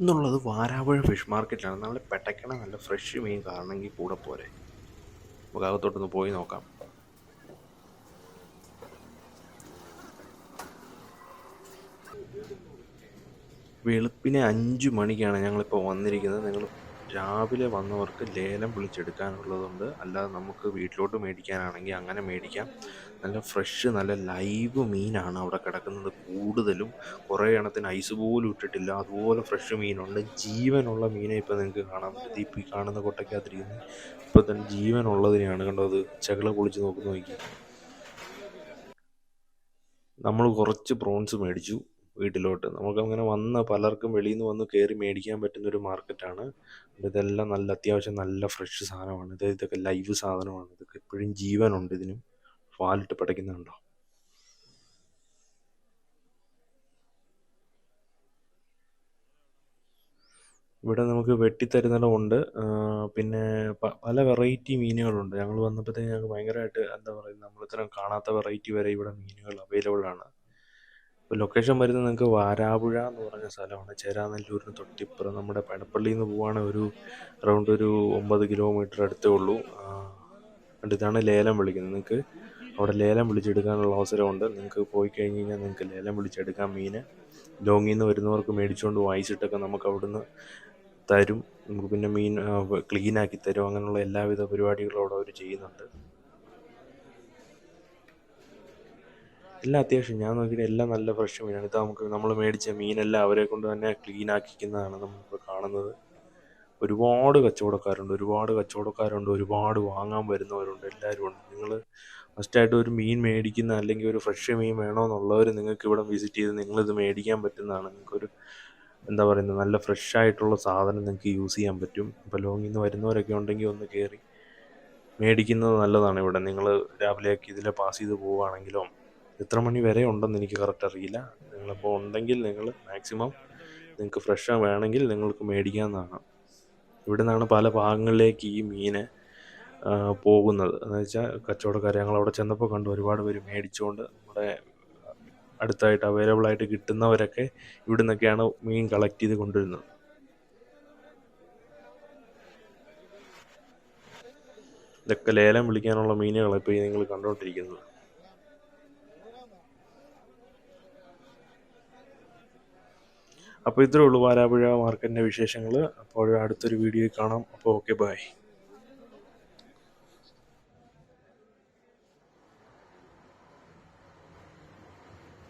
എന്നുള്ളത് വാരാപ്പുഴ ഫിഷ് മാർക്കറ്റിലാണ്. നമ്മൾ പെട്ടയ്ക്കണ നല്ല ഫ്രഷ് മീൻ കാണണമെങ്കിൽ കൂടെ പോരെ. നമുക്ക് അകത്തോട്ടൊന്ന് പോയി നോക്കാം. വെളുപ്പിനെ 5 മണിക്കാണ് ഞങ്ങളിപ്പോൾ വന്നിരിക്കുന്നത്. നിങ്ങൾ രാവിലെ വന്നവർക്ക് ലേലം വിളിച്ചെടുക്കാനുള്ളതുണ്ട്. അല്ലാതെ നമുക്ക് വീട്ടിലോട്ട് മേടിക്കാനാണെങ്കിൽ അങ്ങനെ മേടിക്കാം. നല്ല ഫ്രഷ് നല്ല ലൈവ് മീനാണ് അവിടെ കിടക്കുന്നത്. കൂടുതലും കുറേ എണ്ണത്തിന് ഐസ് പോലും ഇട്ടിട്ടില്ല, അതുപോലെ ഫ്രഷ് മീനുണ്ട്. ജീവനുള്ള മീനെ ഇപ്പോൾ നിങ്ങൾക്ക് കാണാൻ പറ്റും. ഇപ്പോൾ ഈ കാണുന്ന കൊട്ടയ്ക്കകത്തിരിക്കുന്നത് ഇപ്പോൾ തന്നെ ജീവനുള്ളതിനെയാണ്. കണ്ടോ, അത് ചകിള പൊളിച്ച് നോക്കി. നമ്മൾ കുറച്ച് പ്രോൺസ് മേടിച്ചു വീട്ടിലോട്ട്. നമുക്കങ്ങനെ വന്ന പലർക്കും വെളിയിൽ നിന്ന് വന്ന് കയറി മേടിക്കാൻ പറ്റുന്നൊരു മാർക്കറ്റാണ്. ഇതെല്ലാം നല്ല അത്യാവശ്യം നല്ല ഫ്രഷ് സാധനമാണ്. ഇതൊക്കെ ലൈവ് സാധനമാണ്. ഇതൊക്കെ എപ്പോഴും ജീവനുണ്ട് ഇതിനും. പാലിട്ട് പടയ്ക്കുന്നുണ്ടോ. ഇവിടെ നമുക്ക് വെട്ടിത്തരുന്നിടമുണ്ട്. പിന്നെ പല വെറൈറ്റി മീനുകളുണ്ട്. ഞങ്ങൾ വന്നപ്പോഴത്തേക്ക് ഞങ്ങൾക്ക് ഭയങ്കരമായിട്ട് എന്താ പറയുക, നമ്മളിത്രയും കാണാത്ത വെറൈറ്റി വരെ ഇവിടെ മീനുകൾ അവൈലബിൾ ആണ്. ഇപ്പോൾ ലൊക്കേഷൻ വരുന്നത് നിങ്ങൾക്ക് വാരാപ്പുഴ എന്ന് പറഞ്ഞ സ്ഥലമാണ്. ചേരാനെല്ലൂരിന് തൊട്ടിപ്പുറം. നമ്മുടെ പടപ്പള്ളിയിൽ നിന്ന് പോവുകയാണെങ്കിൽ ഒരു അറൗണ്ട് ഒരു 9 കിലോമീറ്റർ അടുത്തേ ഉള്ളൂ. ഇതാണ് ലേലം വിളിക്കുന്നത്. നിങ്ങൾക്ക് അവിടെ ലേലം വിളിച്ചെടുക്കാനുള്ള അവസരമുണ്ട്. നിങ്ങൾക്ക് പോയി കഴിഞ്ഞ് കഴിഞ്ഞാൽ നിങ്ങൾക്ക് ലേലം വിളിച്ചെടുക്കാം മീൻ. ലോങ്ങിൽ നിന്ന് വരുന്നവർക്ക് മേടിച്ചുകൊണ്ട് വായിച്ചിട്ടൊക്കെ നമുക്ക് അവിടുന്ന് തരും. നമുക്ക് പിന്നെ മീൻ ക്ലീനാക്കി തരും. അങ്ങനെയുള്ള എല്ലാവിധ പരിപാടികളും അവിടെ അവർ ചെയ്യുന്നുണ്ട്. എല്ലാം അത്യാവശ്യം ഞാൻ നോക്കിയിട്ട് എല്ലാം നല്ല ഫ്രഷ് മീനാണ്. ഇത് നമ്മൾ മേടിച്ച മീനെല്ലാം അവരെ കൊണ്ട് തന്നെ ക്ലീൻ ആക്കിക്കുന്നതാണ് നമ്മളിപ്പോൾ കാണുന്നത്. ഒരുപാട് കച്ചവടക്കാരുണ്ട്, ഒരുപാട് വാങ്ങാൻ വരുന്നവരുണ്ട്, എല്ലാവരും ഉണ്ട്. നിങ്ങൾ ഫസ്റ്റായിട്ട് ഒരു മീൻ മേടിക്കുന്ന അല്ലെങ്കിൽ ഒരു ഫ്രഷ് മീൻ വേണമെന്നുള്ളവർ നിങ്ങൾക്ക് ഇവിടെ വിസിറ്റ് ചെയ്ത് നിങ്ങളിത് മേടിക്കാൻ പറ്റുന്നതാണ്. നിങ്ങൾക്കൊരു എന്താ പറയുന്നത്, നല്ല ഫ്രഷ് ആയിട്ടുള്ള സാധനം നിങ്ങൾക്ക് യൂസ് ചെയ്യാൻ പറ്റും. ഇപ്പോൾ ലോങ്ങിൽ നിന്ന് വരുന്നവരൊക്കെ ഉണ്ടെങ്കിൽ ഒന്ന് കയറി മേടിക്കുന്നത് നല്ലതാണ്. ഇവിടെ നിങ്ങൾ രാവിലെയൊക്കെ ഇതിൽ പാസ് ചെയ്ത് പോവുകയാണെങ്കിലോ, എത്ര മണി വരെ ഉണ്ടെന്ന് എനിക്ക് കറക്റ്റ് അറിയില്ല. നിങ്ങളിപ്പോൾ ഉണ്ടെങ്കിൽ നിങ്ങൾ മാക്സിമം നിങ്ങൾക്ക് ഫ്രഷ് വേണമെങ്കിൽ നിങ്ങൾക്ക് മേടിക്കാവുന്നതാണ്. ഇവിടെ നിന്നാണ് പല ഭാഗങ്ങളിലേക്ക് ഈ മീന് പോകുന്നത്. എന്ന് വെച്ചാൽ കച്ചവടക്കാർ ഞങ്ങളവിടെ ചെന്നപ്പോൾ കണ്ടു ഒരുപാട് പേര് മേടിച്ചുകൊണ്ട് നമ്മുടെ അടുത്തായിട്ട് അവൈലബിൾ ആയിട്ട് കിട്ടുന്നവരൊക്കെ ഇവിടെ നിന്നൊക്കെയാണ് മീൻ കളക്ട് ചെയ്ത് കൊണ്ടുവരുന്നത്. ഇതൊക്കെ ലേലം വിളിക്കാനുള്ള മീനുകളാണ് ഇപ്പോൾ നിങ്ങൾ കണ്ടുകൊണ്ടിരിക്കുന്നത്. അപ്പോൾ ഇത്രേ ഉള്ളൂ വാരാപ്പുഴ മാർക്കറ്റിൻ്റെ വിശേഷങ്ങൾ. അപ്പോൾ അടുത്തൊരു വീഡിയോയിൽ കാണാം. അപ്പോൾ ഓക്കെ, ബൈ.